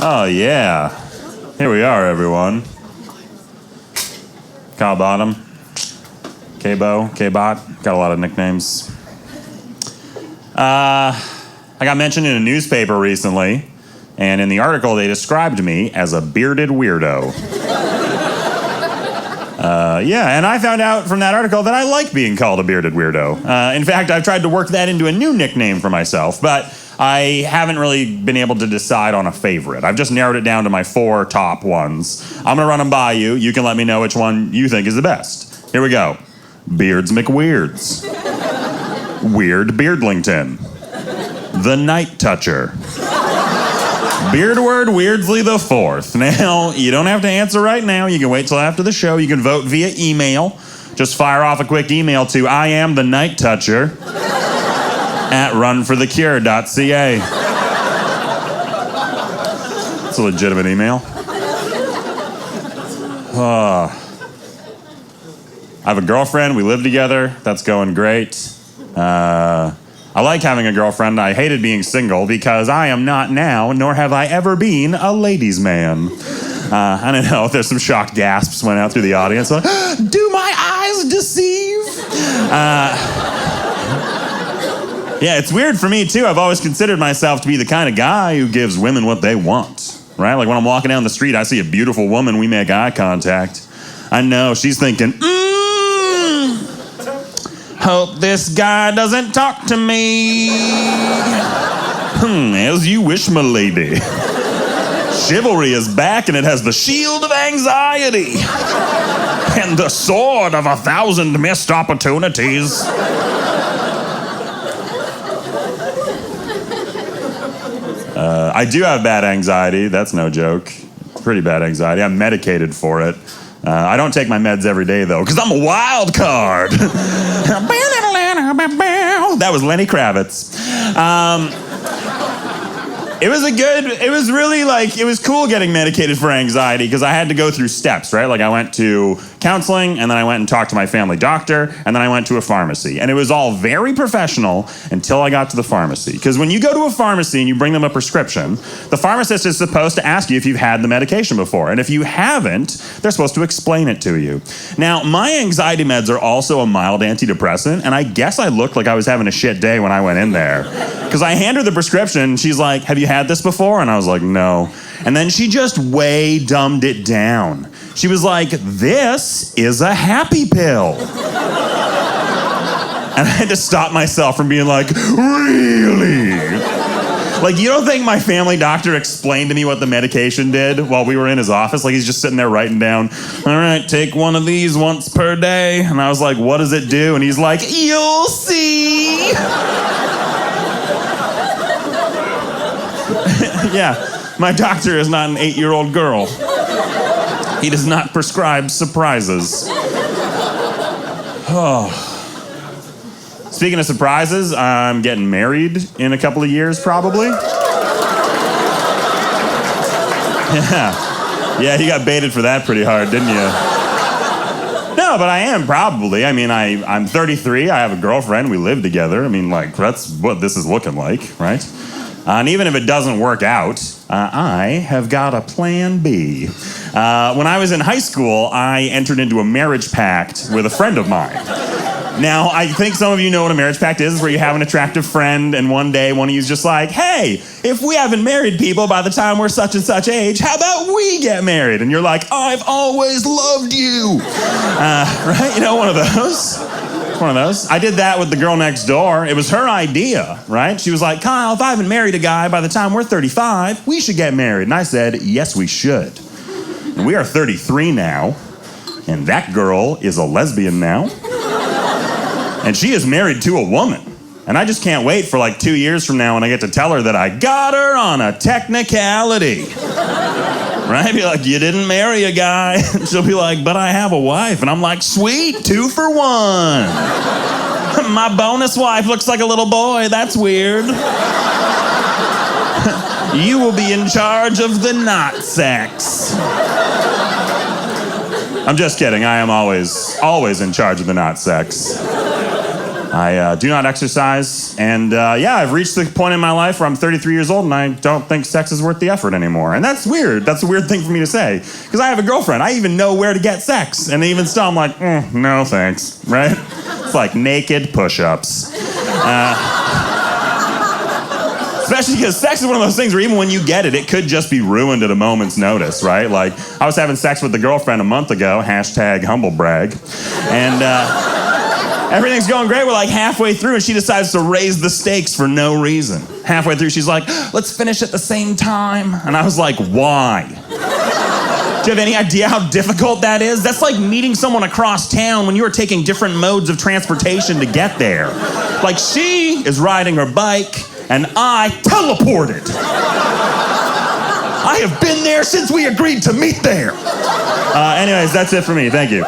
Oh, yeah. Here we are, everyone. Kyle Bottom, K-Bo, K-Bot, got a lot of nicknames. I got mentioned in a newspaper recently, and in the article they described me as a bearded weirdo. Yeah, and I found out from that article that I like being called a bearded weirdo. In fact, I've tried to work that into a new nickname for myself, but I haven't really been able to decide on a favorite. I've just narrowed it down to my 4 top ones. I'm gonna run them by you. You can let me know which one you think is the best. Here we go. Beards McWeirds. Weird Beardlington. The Night Toucher. Beardward Weirdsley the Fourth. Now, you don't have to answer right now. You can wait till after the show. You can vote via email. Just fire off a quick email to iamthenightToucher@runforthecure.ca. It's a legitimate email. I have a girlfriend. We live together. That's going great. I like having a girlfriend. I hated being single because I am not now, nor have I ever been, a ladies' man. I don't know, there's some shocked gasps went out through the audience. Like, do my eyes deceive? Yeah, it's weird for me, too. I've always considered myself to be the kind of guy who gives women what they want, right? Like when I'm walking down the street, I see a beautiful woman, we make eye contact. I know, she's thinking, hope this guy doesn't talk to me. As you wish, my lady. Chivalry is back and it has the shield of anxiety and the sword of 1,000 missed opportunities. I do have bad anxiety. That's no joke. Pretty bad anxiety. I'm medicated for it. I don't take my meds every day, though, because I'm a wild card. That was Lenny Kravitz. It was really it was cool getting medicated for anxiety because I had to go through steps, right? Like I went to counseling and then I went and talked to my family doctor and then I went to a pharmacy. And it was all very professional until I got to the pharmacy. Because when you go to a pharmacy and you bring them a prescription, the pharmacist is supposed to ask you if you've had the medication before. And if you haven't, they're supposed to explain it to you. Now, my anxiety meds are also a mild antidepressant, and I guess I looked like I was having a shit day when I went in there. Because I hand her the prescription and she's like, have you had this before? And I was like, no. And then she just way dumbed it down. She was like, this is a happy pill. And I had to stop myself from being like, really? Like, you don't think my family doctor explained to me what the medication did while we were in his office? Like, he's just sitting there writing down, all right, take one of these once per day. And I was like, what does it do? And he's like, you'll see. Yeah, my doctor is not an 8-year-old girl. He does not prescribe surprises. Oh. Speaking of surprises, I'm getting married in a couple of years, probably. Yeah, you got baited for that pretty hard, didn't you? No, but I am, probably. I mean, I'm 33, I have a girlfriend, we live together. I mean, that's what this is looking like, right? And even if it doesn't work out, I have got a plan B. When I was in high school, I entered into a marriage pact with a friend of mine. Now, I think some of you know what a marriage pact is, where you have an attractive friend, and one day one of you's just like, hey, if we haven't married people by the time we're such and such age, how about we get married? And you're like, I've always loved you. Right? You know, one of those. One of those. I did that with the girl next door. It was her idea, right? She was like, Kyle, if I haven't married a guy by the time we're 35, we should get married. And I said, yes, we should. And we are 33 now, and that girl is a lesbian now. And she is married to a woman. And I just can't wait for 2 years from now when I get to tell her that I got her on a technicality. Right? Be like, you didn't marry a guy. And she'll be like, but I have a wife. And I'm like, sweet, 2 for 1. My bonus wife looks like a little boy. That's weird. You will be in charge of the not sex. I'm just kidding. I am always in charge of the not sex. I do not exercise, and yeah, I've reached the point in my life where I'm 33 years old and I don't think sex is worth the effort anymore. And that's weird. That's a weird thing for me to say, because I have a girlfriend. I even know where to get sex, and even still I'm like, no thanks, right? It's like naked push-ups. Especially because sex is one of those things where even when you get it, it could just be ruined at a moment's notice, right? Like, I was having sex with a girlfriend a month ago, #humble brag, and everything's going great. We're like halfway through, and she decides to raise the stakes for no reason. Halfway through, she's like, let's finish at the same time. And I was like, why? Do you have any idea how difficult that is? That's like meeting someone across town when you are taking different modes of transportation to get there. Like, she is riding her bike, and I teleported. I have been there since we agreed to meet there. Anyways, that's it for me. Thank you.